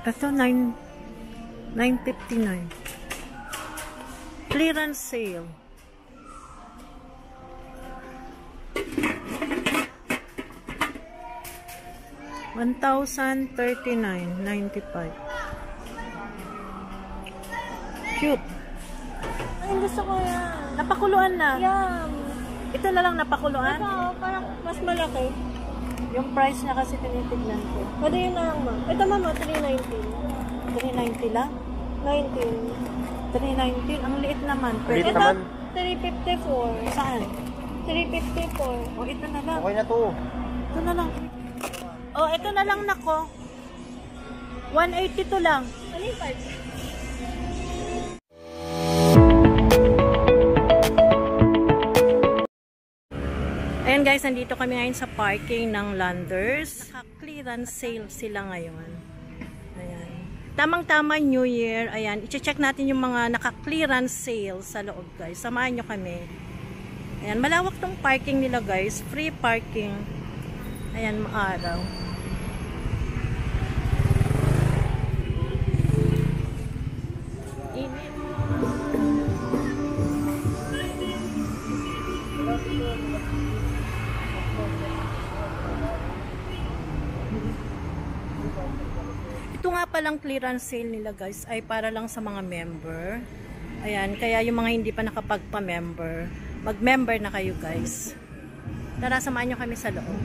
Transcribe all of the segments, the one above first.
Ito, 959. Clearance sale. $1,039.95. Cute. Ay, gusto ko yan. Napakuluan na. Yum. Ito na lang napakuluan. Ito, parang mas malaki. Yung price niya kasi tinitignan ko. Pwede yun na lang, ma'am. Ito, ma'am, 319. 390 lang? 19. 319? Ang liit naman. Liit Pwede. naman. 354. Saan? 354. O, ito na lang. Okay na to. Ito na lang. O, ito na lang nako. 180 to lang. Ano yung 5? Ayan guys, nandito kami ngayon sa parking ng Landers. Naka-clearance sale sila ngayon. Ayan. Tamang-tama New Year. Ayan, i-check natin yung mga naka-clearance sale sa loob guys. Samahan nyo kami. Ayan, malawak tong parking nila guys. Free parking. Ayan, maaraw. Init. Ito nga palang clearance sale nila guys ay para lang sa mga member. Ayan, kaya yung mga hindi pa nakapagpa-member, mag-member na kayo guys. Tara, samahan nyo kami sa loob.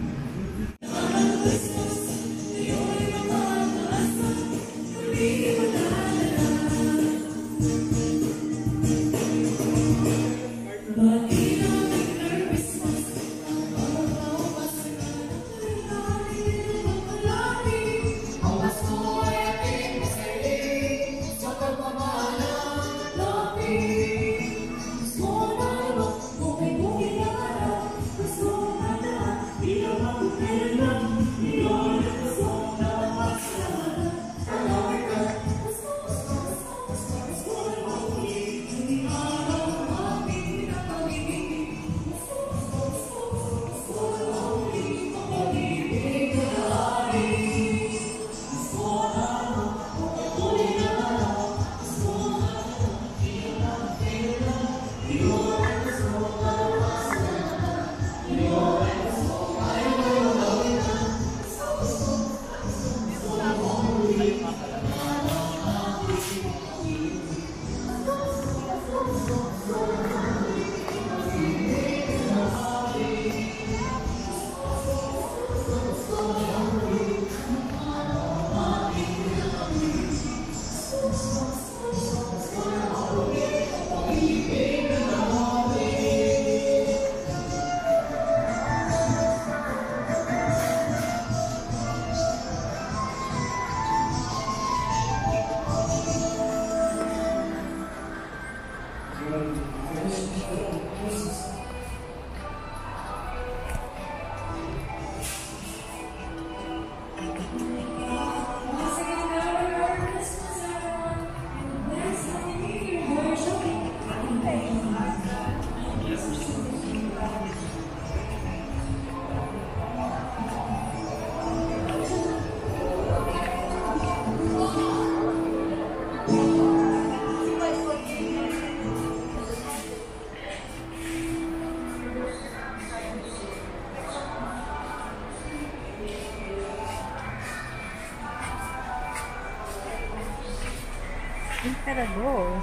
Emperador.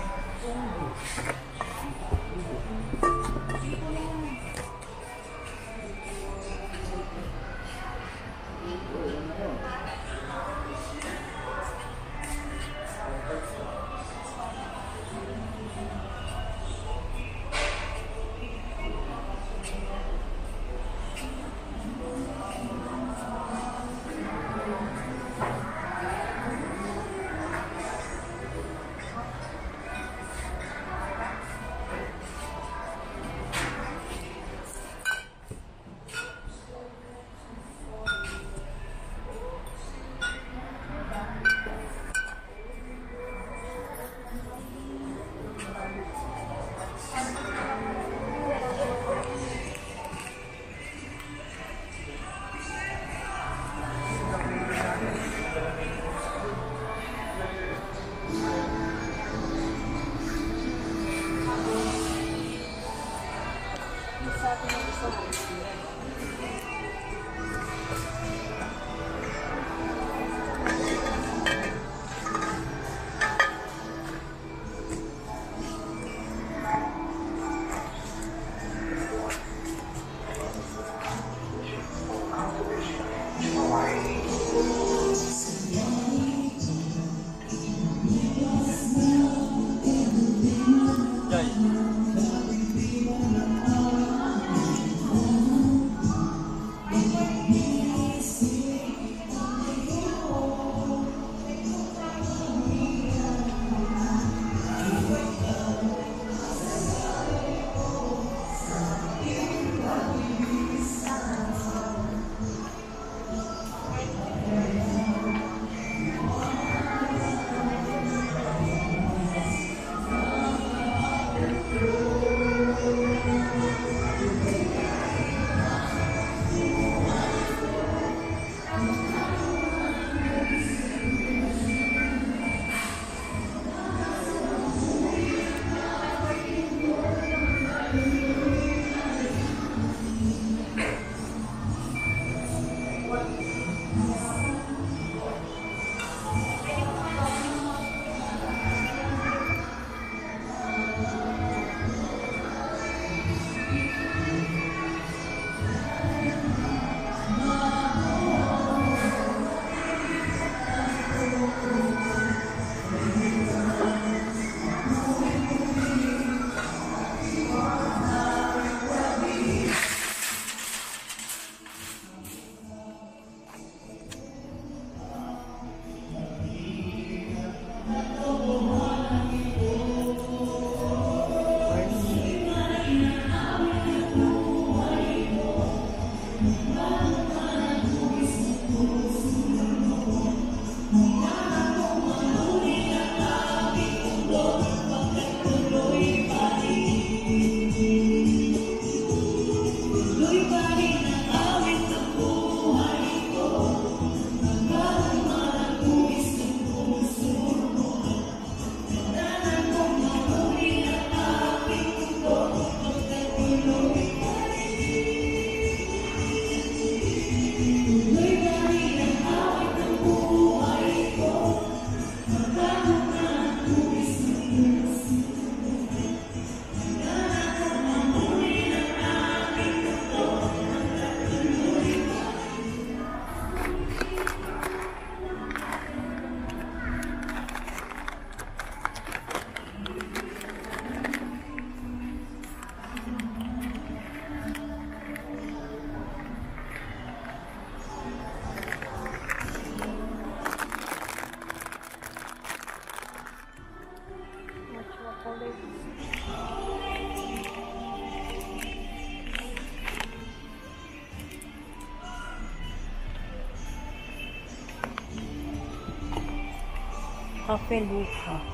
Cafe Luca.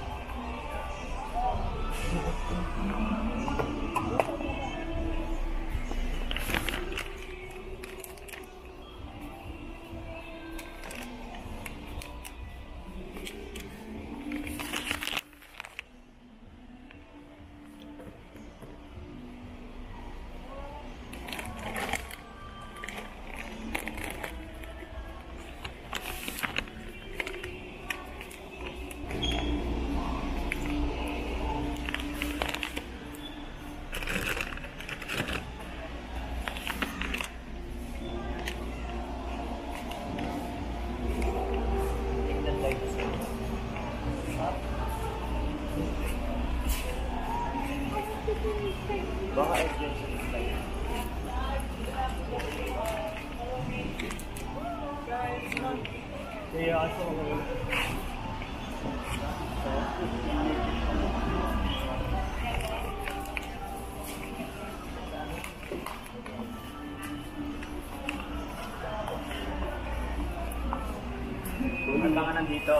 Baka adjust sa style. Kaya ako kung ka nandito.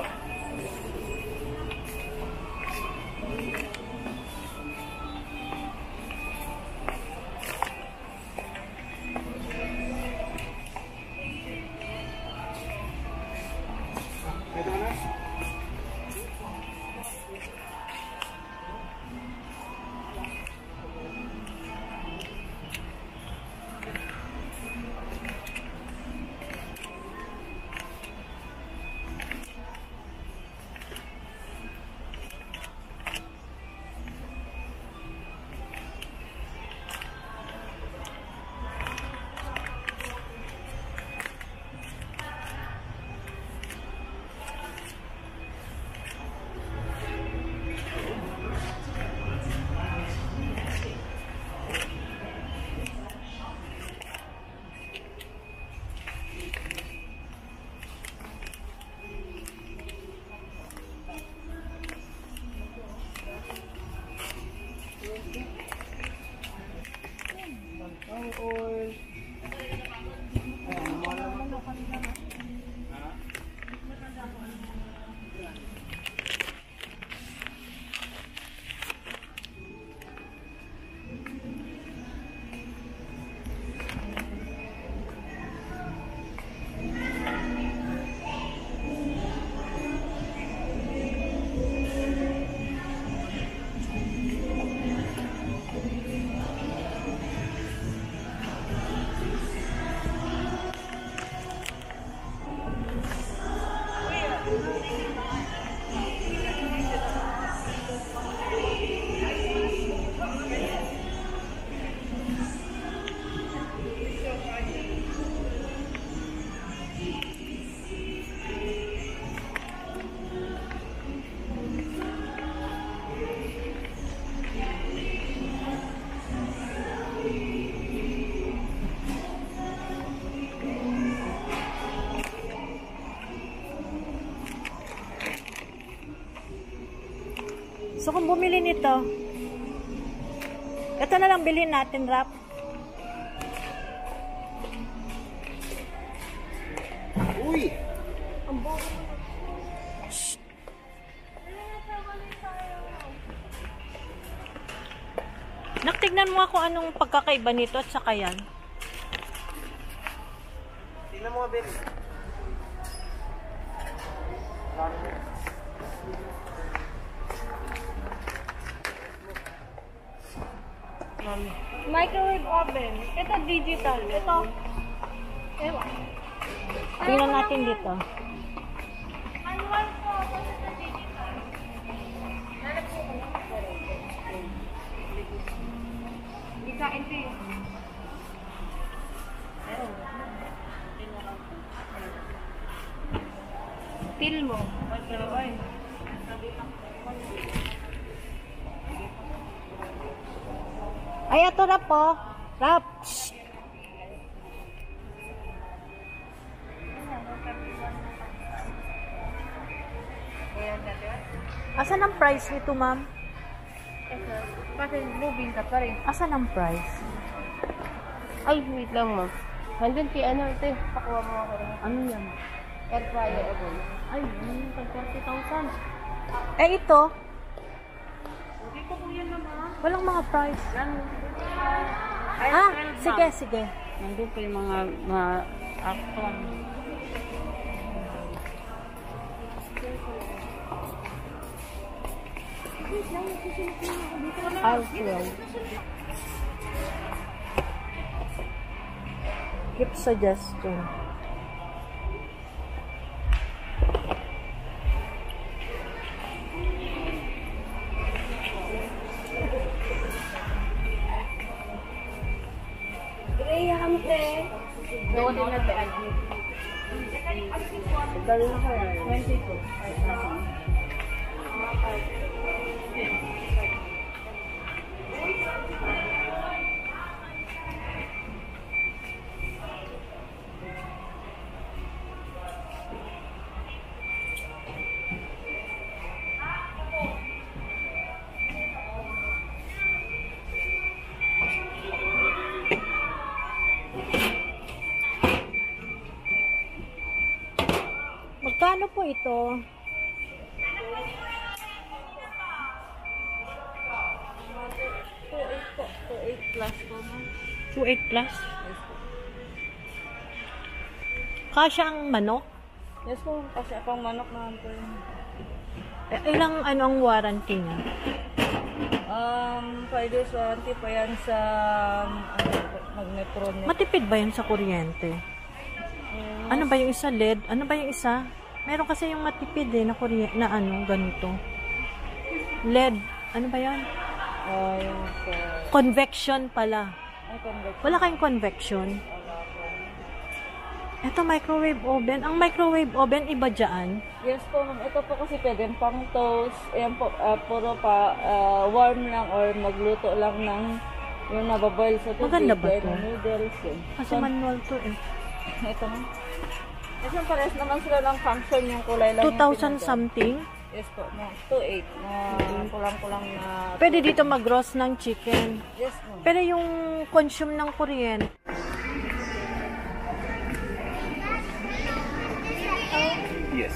So kung bumili nito, ito na lang bilhin natin, wrap. Uy! Ang bobo. Naktignan mo ako anong pagkakaiba nito at saka yan. Tingnan mo nga, Ben. Microwave oven. Ito digital. Ito. Ewan. Tingnan natin dito. Manual po. Tapos ito digital. Isa ito yun. Feel mo. Ay, ito na po. Wrap. Shh. Asan ang price nito, ma'am? Ito. Kasi moving ka pa rin. Asan ang price? Ay, wait lang mo. 100 ano ito. Pakuha mo ako rin. Ano yan? Air fryer oven. Ay, tag 30,000. Eh, ito. Walang mga price. Ah, sige, sige. Nandun pa yung mga akton. Gift suggestion. Doon din na tayo. Dali na kayo. 22. Magkano po ito? 2.8 plus po. 2.8 plus? Kasya ang manok? Yes po, kasi akong manok naman po yun. Ilang ano ang warranty niya? 5 years warranty pa yan sa Magnetron. Matipid ba yun sa kuryente? Ano ba yung isa? LED? Ano ba yung isa? Meron kasi yung matipid na kuryente na ano, ganito. LED. Ano ba yan? Yung Convection pala. convection. Wala kayong convection? Ito, microwave oven. Ang microwave oven, iba dyan. Yes po, ma'am. Ito po kasi pwede pang toast. Ayan po, puro pa warm lang or magluto lang ng yung nababoil sa tubig. Maganda ba to? Noodles. Kasi manual to eh. Ito na. Kasi pares naman sila ng function yung kulay lang. 2,000 something. Yes po, no. 2.8 na kulang-kulang na. Pwede dito mag-roast ng chicken. Yes ma'am. Pero yung consume ng kuryente, Yes.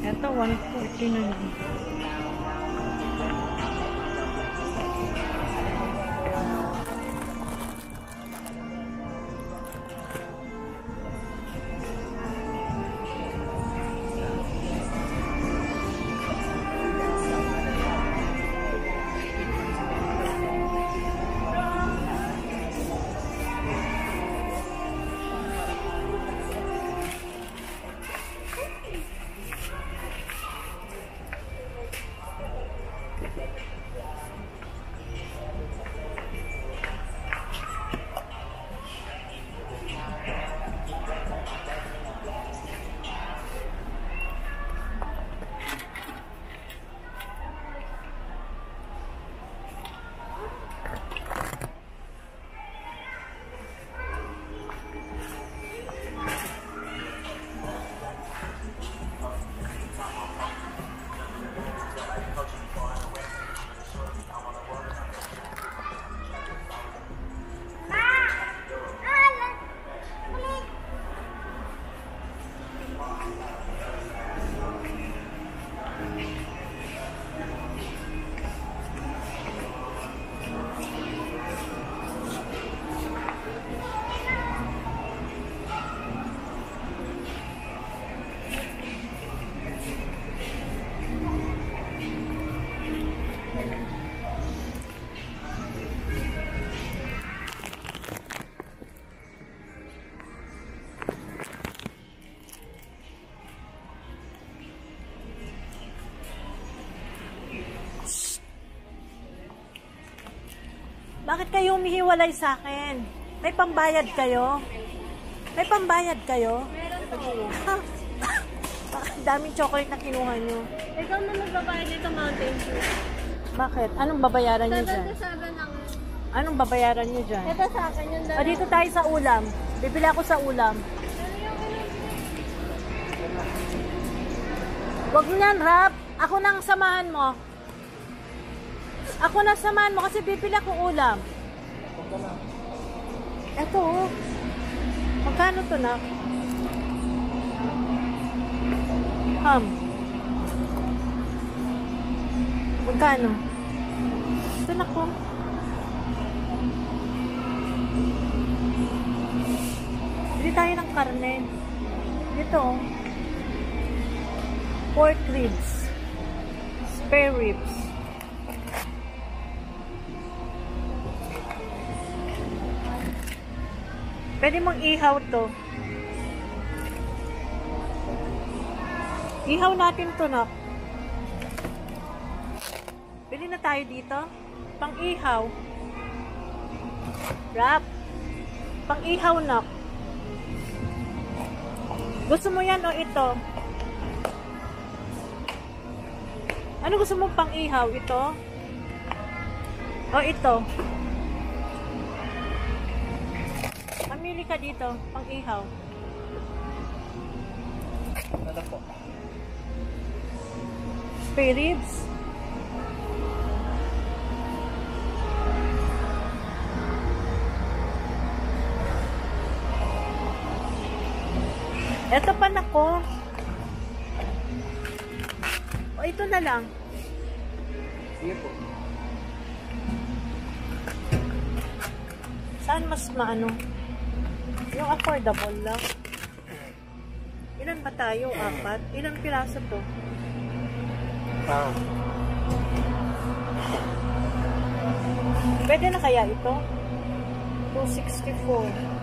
ito 140 na lang. Bakit kayo humihiwalay sa akin? May pambayad kayo? May pambayad kayo? Bakit daming chocolate na kinuha nyo? Ikaw na magbabayad dito, Mountain Dew. Bakit? Anong babayaran nyo dyan? 7 lang. Anong babayaran nyo dyan? Ito sa akin yung dalawa. Dito tayo sa ulam. Bibili ako sa ulam. Wag mo yan, Rap. Ako nang samahan mo. Ako nang samahan mo kasi bibili akong ulam. Eto, oh. Magkano to na? Magkano? Ito na ko. Bili tayo ng karne. Dito, oh. Pork ribs. Spare ribs. Pwede mong ihaw to. Ihaw natin to, nak. Bili na tayo dito. Pang-ihaw. Wrap. Pang-ihaw, nak. Gusto mo yan o ito? Ano gusto mo pang-ihaw? Ito? O ito? Mamili ka dito. Pang-ihaw. Ano po? Spare ribs. Ito pa na ko. O ito na lang. Sige po. Saan mas maano? Yung affordable lang. Ilan ba tayo? 4? Ilang piraso to? Pwede na kaya ito? 264.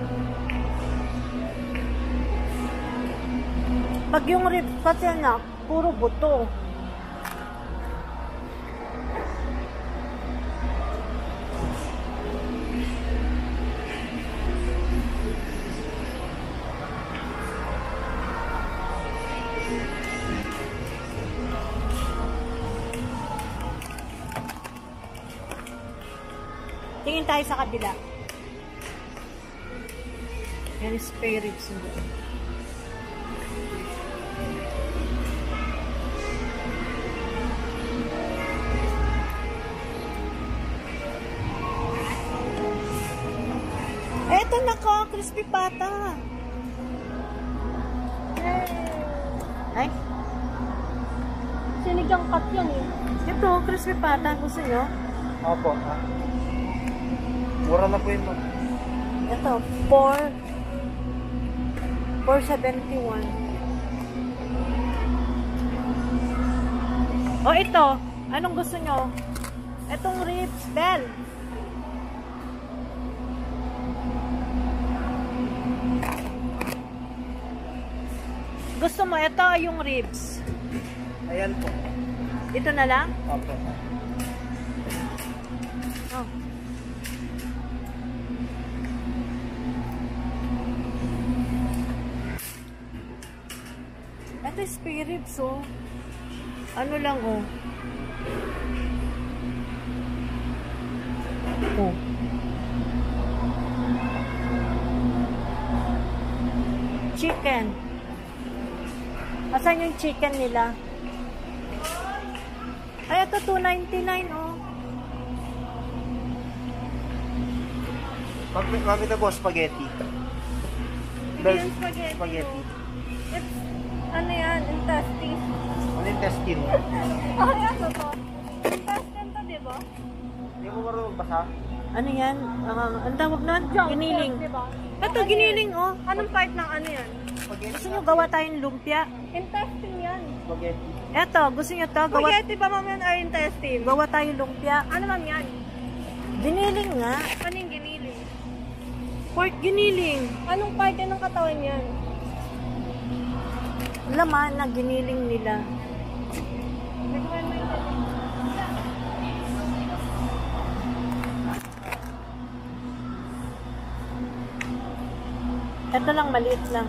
Pag yung ribs kasi na, puro buto. Tingin tayo sa kabila. Yan is spare ribs. Eto na ko, crispy pata. Ay? Sinigang cut yan eh. Ito, crispy pata. Gusto nyo? Opo. Mura na po yun, ma'am. Ito, 471. O ito, anong gusto nyo? Itong ribs, Bell. Gusto mo, ito yung ribs. Ayan po. Ito na lang? Opo. Oh. Ito is spare ribs, oh. Ano lang, oh. Oh. Chicken. Asan yung chicken nila? Ay, ito 299, oh. Ma'am, ito po, spaghetti. Hindi yung spaghetti. Spaghetti. It's, ano yan, intestine. Ano yung intestine? Oh, yan to. Intestine to, diba? Hindi mo marunong magbasa? Ano yan? Ang tawag nun? Giniling. Diba? Ito, giniling, oh. Anong part ng ano yan? Spaghetti. Gusto nyo gawa tayong lumpia? Intestine yan. Spaghetti. Eto, gusto nyo to? Gawa, Spaghetti ba ma'am yan or intestine? gawa tayong lumpia. Ano ma'am yan? Giniling nga. Ano yung giniling? Pork giniling. Anong part yan ng katawan yan? Laman na giniling nila. Nagkawan mo yung Ito lang, maliit lang.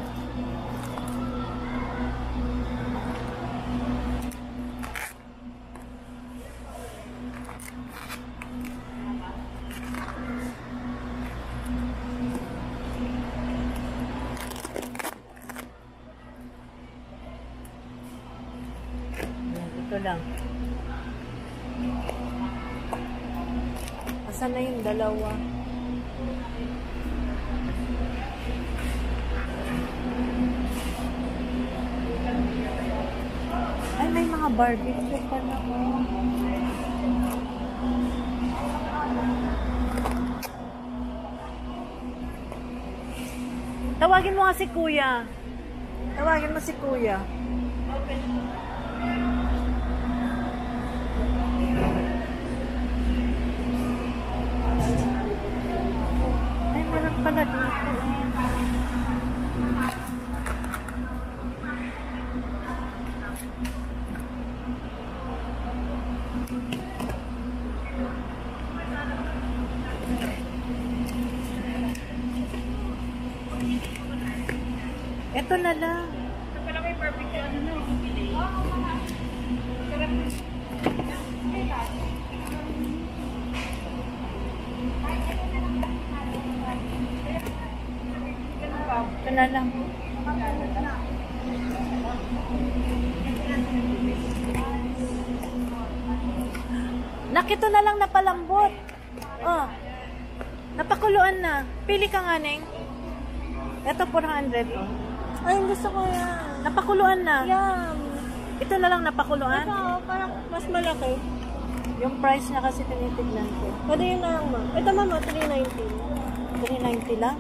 Ito lang. Asan na yung dalawa? Ay, may mga barbecue pa na. Tawagin mo nga si Kuya. Tawagin mo si Kuya. Ay, meron pala dito. Ito na lang. Ito na lang. Nakito na lang napalambot. Oh. Napakuluan na. Pili ka nga, Neng. Ito 400. Ay, gusto ko yan. Napakuluan na. Yum. Ito na lang napakuluan. Ito, parang mas malaki. Yung price niya kasi tinitignan ko. Pwede yun na lang, ma. Ito, mama, 319. 390 lang?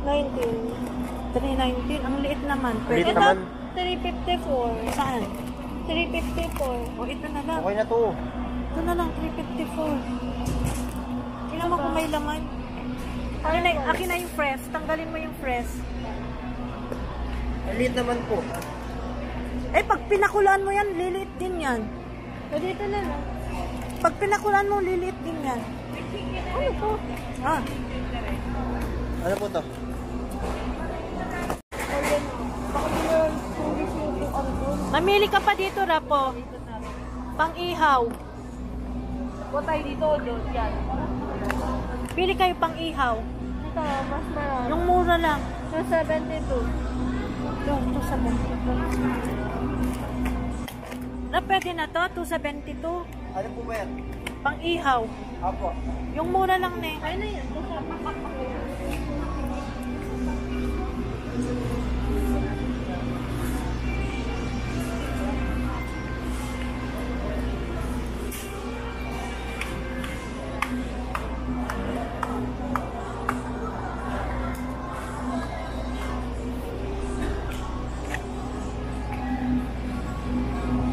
19. 390. Ang liit naman. Liit Pwede. Ito, naman. 354. Saan? 354. O, ito na lang. Okay na to. Ito na lang, 354. Tingnan mo kung may laman. Akin na yung fresh. Tanggalin mo yung fresh. Liit naman po. Eh, pag pinakulaan mo yan, liliit din yan. Pwede ito na lang. Pag pinakulaan mo, liliit din yan. Ano po? Ah, Ano po to? Pwede na. Baka meron sulit yung ano. mamili ka pa dito, Rapo. Pang-ihaw. Patay dito, doon, yan. Pili kayo pang-ihaw. Ito, mas marami. Yung mura lang. Sa 72. Ito sa 22. Na pwede na to, 272. Ano po ba yan? Pang-ihaw. Apo. Yung mura lang, ne. Ay na yan.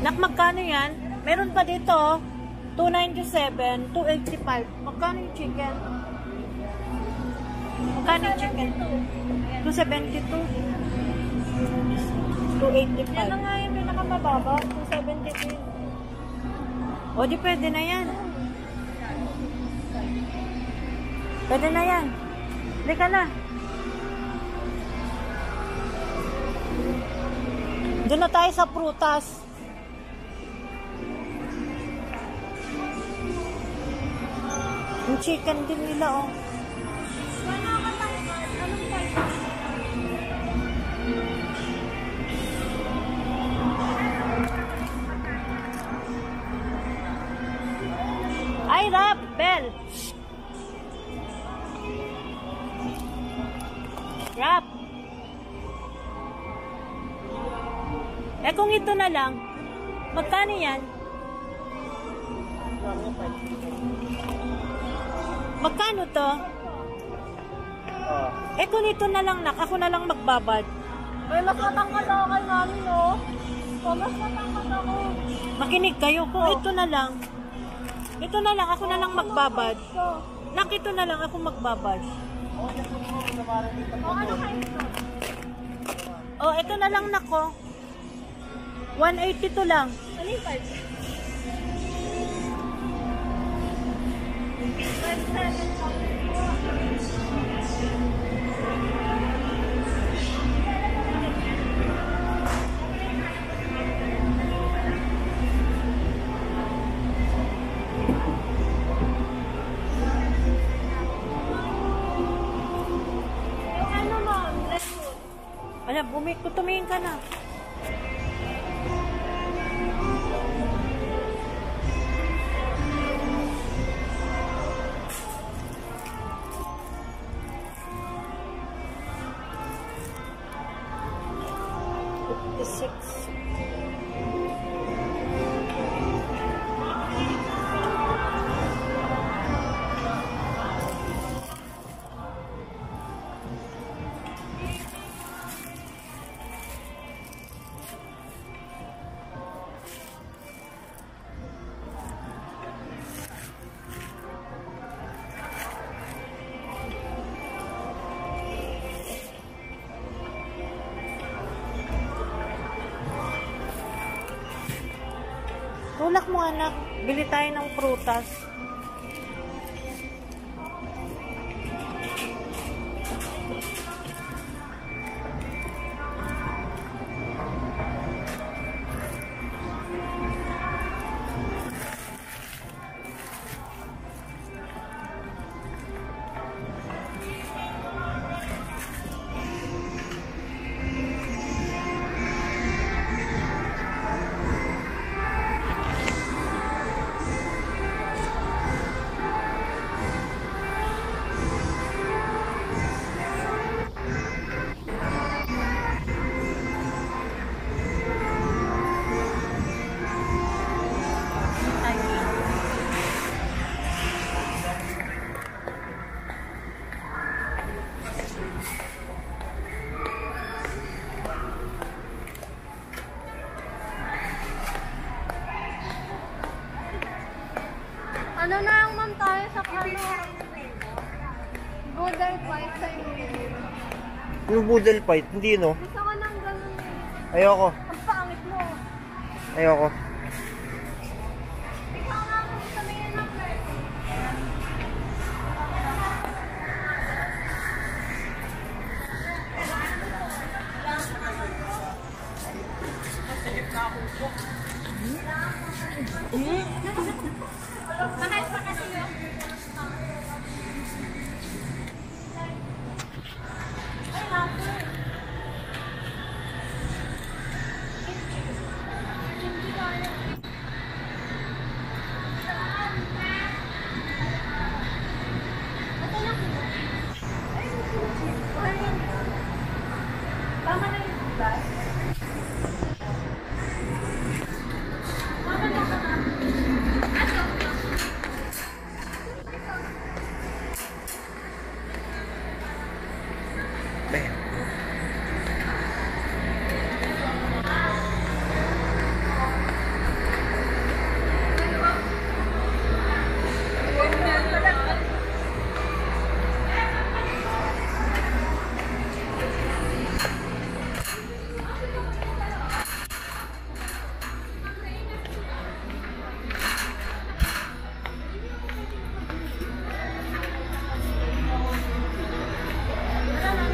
Nak, magkano yan? Meron pa dito, 297, 285. Magkano yung chicken? Magkano yung chicken? 272. 285. Yan na nga yung pinakamababa. 272. O, di pwede na yan. Pwede na yan. Halika na. Doon na tayo sa prutas. Yung chicken din nila, oh. Ay, Rap! Bell! Rap! Eh, kung ito na lang, magkano yan? Magkano to? Eh, kung ito na lang, nak, ako na lang magbabad. May mas matangkad ako kay mami, no? O, mas matangkad ako. Makinig kayo, kung ito na lang, ako na lang magbabad. So, Nak, ito na lang, ako magbabad. o ano kayo ito? Oh, ito na lang, nako. 182 lang. Ano yung 5? 7. Ano, ma'am? Alam, tumingin ka na. 56. Tulak mo anak, bili tayo ng prutas. Ano na lang ma'am tayo sa ano? Golden white sa inyo. Yung boodle fight, hindi no? Gusto ko ng ganun eh. Ayoko. Ang pangit mo. Ayoko. Ikaw nga kung sabihin ng first. Mahal pa kasi yun. Ay, hapo. Hindi kaya. Ito lang. Ay, tama na yung bus. Tama na ka na.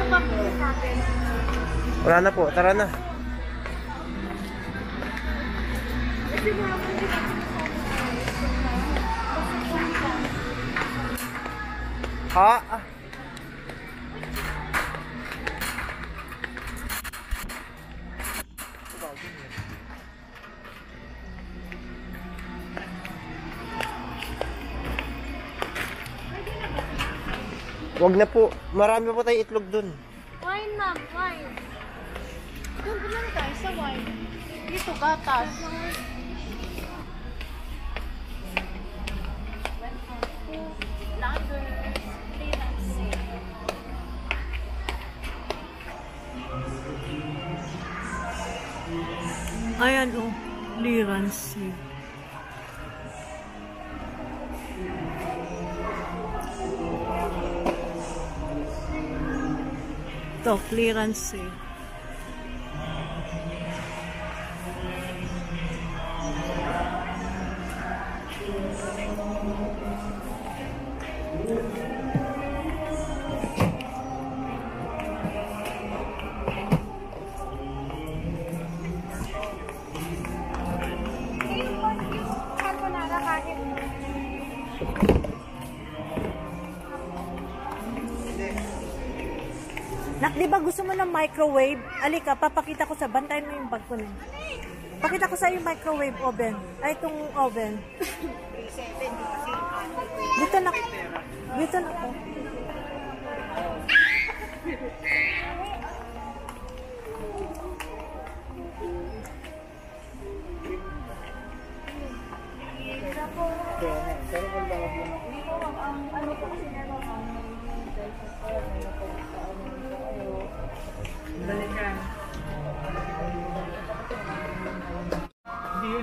Bam. Wala na po, tara na. Ha? Wag na po. Marami po tayong itlog dun. Wine ma'am, wine. Doon naman tayo sa wine. Dito, gatas. Ayan oh, clearance sale. Ito, clearance sale. Carbonara kahit. Nak, di ba gusto mo ng microwave? Alika, papakita ko sa bantayan mo yung bag ko na. Pakita ko sa yung microwave oven. Ay, itong oven. Dito na. Dito na po.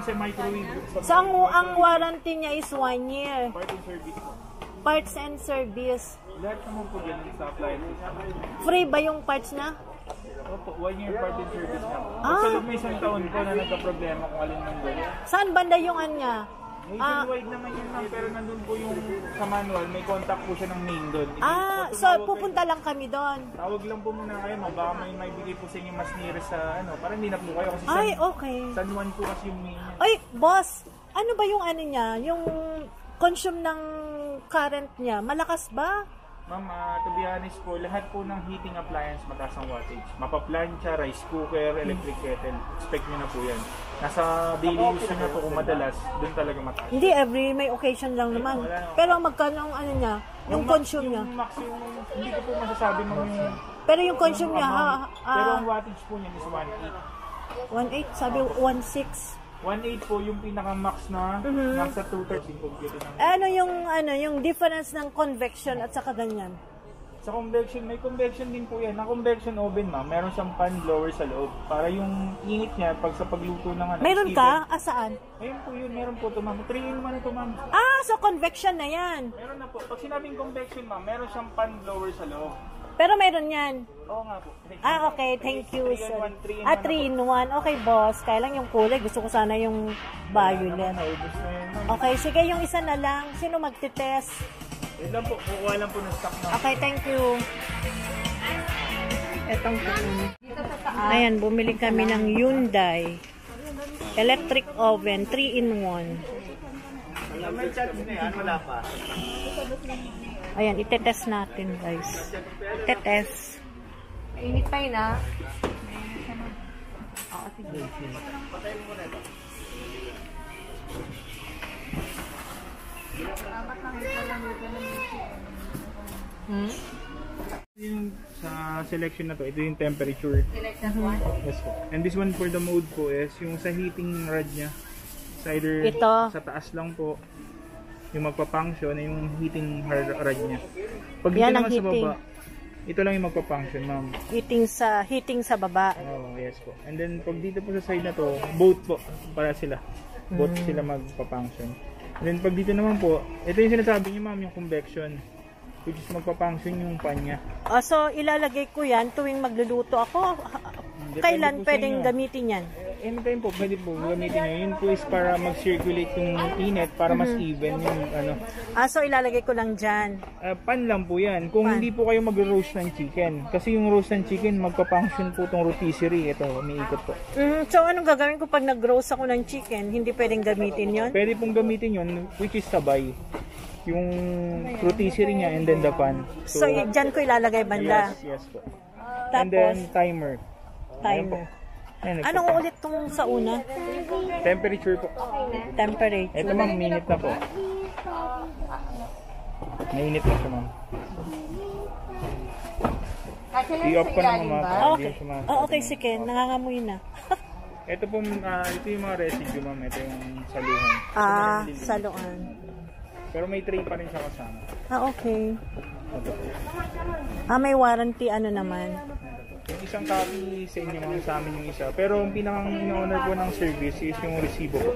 sa microwave. So, ang warranty niya is 1 year. Part and service po. Parts and service. Lahat naman po ganun sa appliances. Free ba yung parts na? Opo, 1 year part and service na po. Ah. Sa loob may isang taon po na nagka-problema kung alin man doon. Saan banda yung anya? Nationwide naman yun ma'am, pero nandun po yung sa manual, may contact po siya ng main doon. So pupunta lang kami doon. Tawag lang po muna kayo, ma'am. Baka may bigay po sa inyo mas nearest sa ano, para hindi na po kayo kasi Ay, okay. San Juan po kasi yung main niya. Ay, boss, ano ba yung ano niya? Yung consume ng current niya, malakas ba? Ma'am, to be honest po, lahat po ng heating appliance mataas ang wattage. Mapaplancha, rice cooker, electric kettle. Expect nyo na po yan. Nasa daily use na po kung madalas, doon talaga mataas. Hindi, may occasion lang naman. Pero magkano ang ano niya? Yung consume niya? Yung maximum, hindi ko po masasabi ma'am yung... Pero yung consume niya, Pero ang wattage po niyan is 1.8. 1.8, sabi 1.6. 1.8 po yung pinaka-max na nasa 230 computer ng... Yung difference ng convection at saka ganyan? Sa convection, may convection din po yan. Ang convection oven ma'am, meron siyang pan blower sa loob. Para yung init niya pag sa pagluto ng ano. Meron ka? Saan? Ayun po yun, meron po ito ma'am. 3-in-1 ito ma'am. So convection na yan. Meron na po. Pag sinabing convection ma'am, meron siyang pan blower sa loob. Pero meron yan. Oo nga po. Okay. Thank you. 3-in-1. 3-in-1. Okay, boss. Kaya lang yung kulay. Gusto ko sana yung violet. Naubos na yun ma'am. Okay, sige. Yung isa na lang. Sino magtitest? Wait lang po. Kukuha lang po ng stock ma'am. Okay, thank you. Etong ayan, bumili kami ng Hyundai electric oven 3-in-1. May chance na yan, wala pa. Ayan, itetest natin, guys. Itetest. Init pa yun, ah. Yung sa selection na to, ito yung temperature. Yes po. And this one for the mode po is yung sa heating rod niya. It's either Ito. sa taas lang po yung magpa-function ay yung heating rod niya. Pag Yan dito ang naman sa heating. baba, ito lang yung magpa-function, ma'am. Heating sa baba. Oh, yes po. And then pag dito po sa side na to, both po para sila. Both sila magpa-function. And then pag dito naman po, ito yung sinasabi niyo, ma'am, yung convection. Which is magpa-function yung pan niya. So ilalagay ko yan tuwing magluluto ako. Depende Kailan po sa pwedeng inyo. gamitin yan? Anytime po, pwede po gamitin nyo. Yun po is para mag-circulate yung init, para mas even yung ano. So ilalagay ko lang dyan. Pan lang po yan. Kung Pan. hindi po kayo mag-roast ng chicken. Kasi yung roast ng chicken, magpa-function po itong rotisserie. Ito, umiikot po. So anong gagawin ko pag nag-roast ako ng chicken? Hindi pwedeng gamitin yon? Pwede pong gamitin yun, which is sabay. Yung rotisserie niya and then the pan. So dyan ko ilalagay banda. Yes po. And then Tapos timer. timer. Ayan, Anong ulit tong sa una? temperature po. Temperature. Ito ma'am, minute na po. Mainit na siya ma'am. I-off ko na ma'am. Okay. Okay, sige. Nangangamoy na. Ito po, ito yung mga residue ma'am. Ito yung saluhan. Saluan. Pero may tray pa rin siya kasama. Okay. May warranty naman. Yung isang copy sa inyo ma'am, sa amin yung isa. Pero yung pinakang in-honor po ng service is yung resibo po.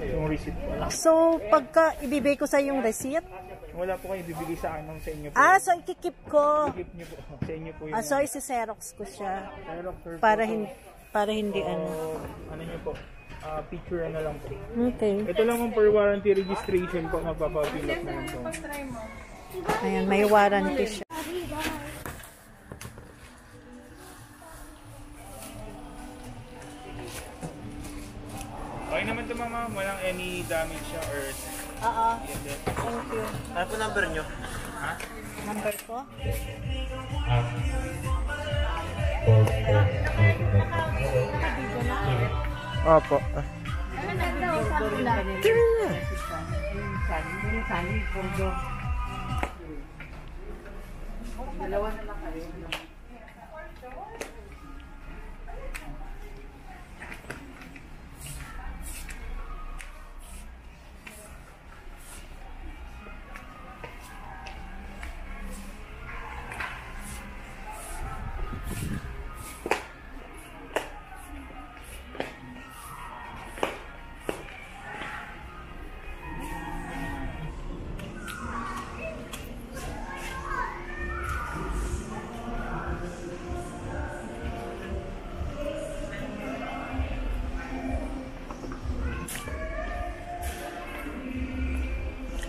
Yung receipt po. So, pagka ibibigay ko sa yung receipt? Wala po kayo bibigay sa akin sa inyo po. So ikikip ko. Ikip nyo po. Sa inyo po yung... So isi-xerox ko siya. Pero, sir, Para hindi ano nyo po. Picture na lang po. Okay. Ito lang ma'am for warranty registration po. Magpapapilap na lang po. Ayan, may warranty siya. Okay naman ito ma'am. Walang any damage siya or... Oo. Thank you. Ano po number nyo? Ha? Number ko? Opo.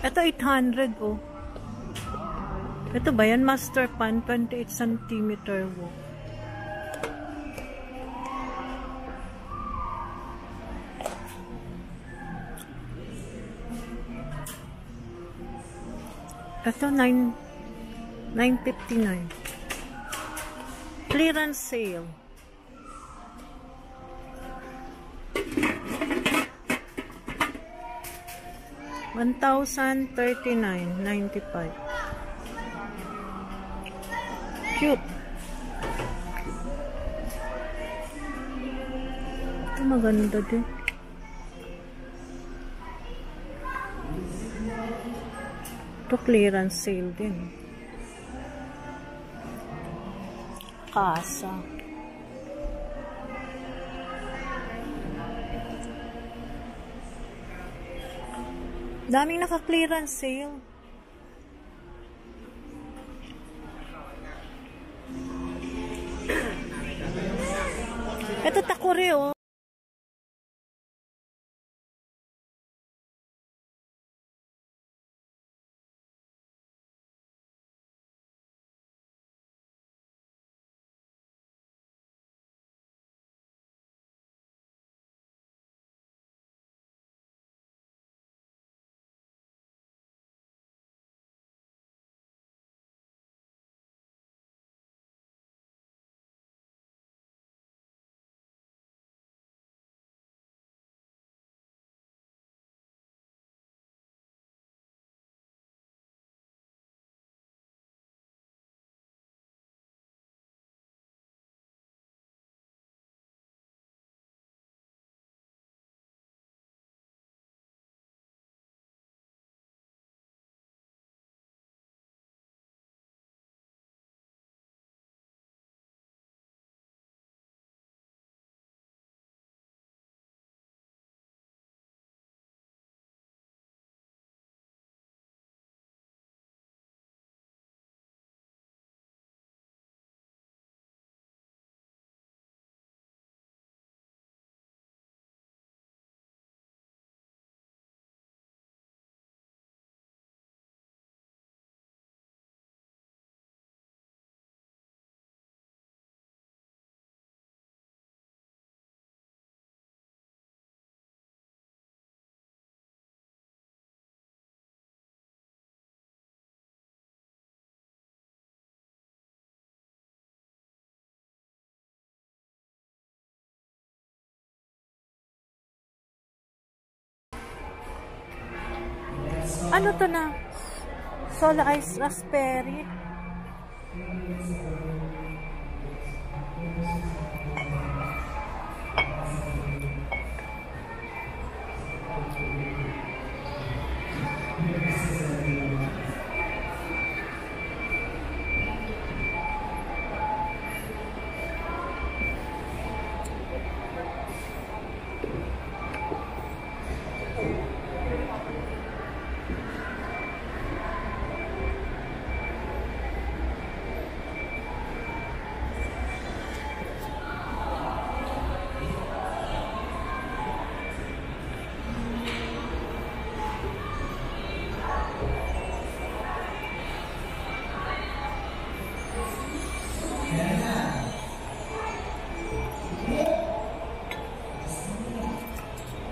Ito 800 oh. Ito ba yan? Master pan, 28 cm wok. Ito 959. Clearance sale. $1,039.95. Cute. Ito maganda din. Ito clearance sale din. Kasa. Daming naka-clearance sale. Ito takore oh. Ano to na? Sola Ice Raspberry.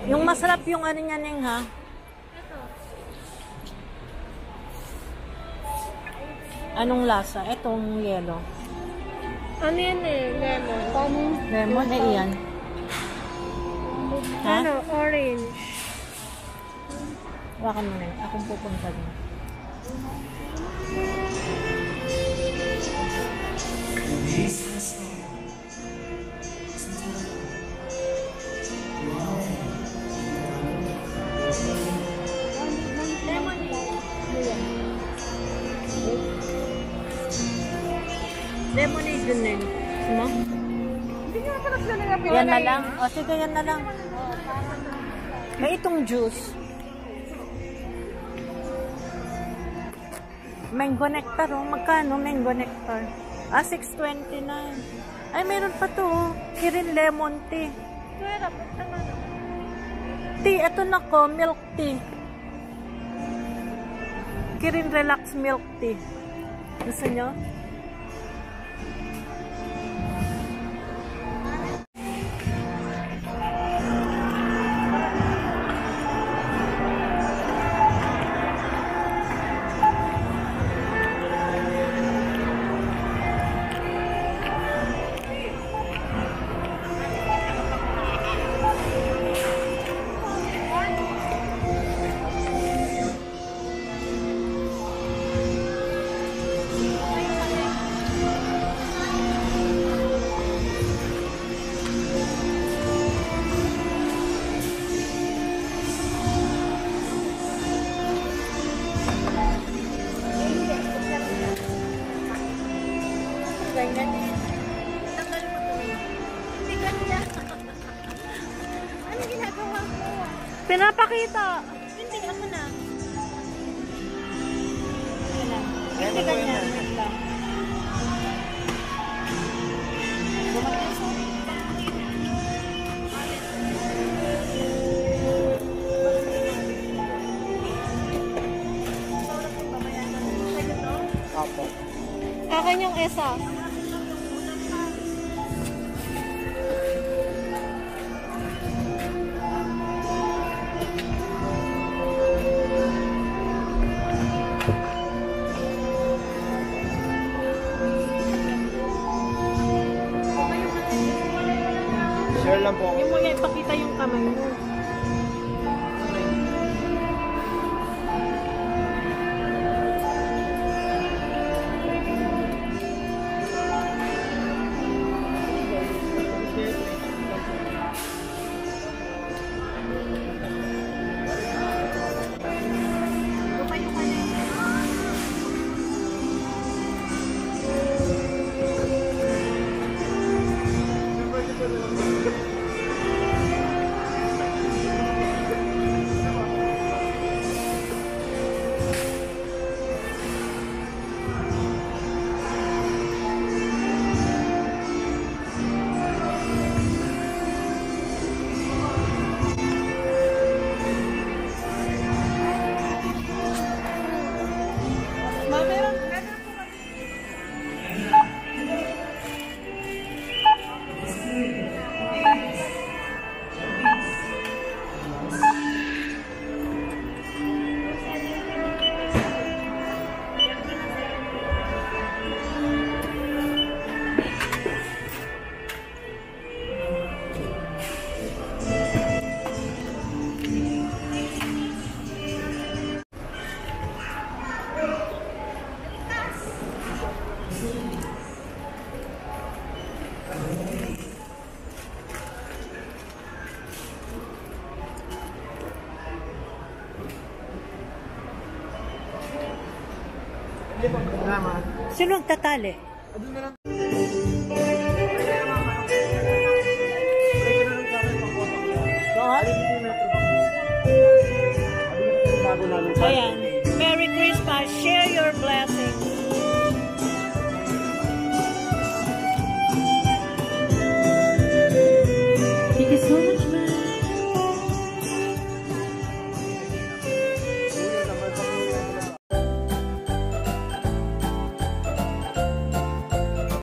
Yung masarap yung ano niya, Neng, ha? Anong lasa? Etong yellow. Ano yan eh? Lemon. Lemon, eh, iyan. Ha? Ano? Orange. Baka mo, Neng. Akong pupunta din. Lemonade yun, Neng. Ano? Hindi nga pala sila nangapin. Yan na lang. O, sige, yan na lang. May itong juice. Mango nectar, oh. Magkano mango nectar? Ah, $6.29. Ay, meron pa to, oh. Kirin lemon tea. Tea, ito na ko, milk tea. Kirin Relax Milk Tea. Gusto nyo? Ganyan eh. Tanggal mo to eh. Hindi ganyan. Ano ginagawa mo? Pinapakita. Hindi, ako na. Wala. Hindi ganyan. Wait lang. Gumawa sa Apo. Akin yung esa. Share lang po. Yung mga ipakita yung kamay mo. Sino nagtatali? Ayan. Merry Christmas. Share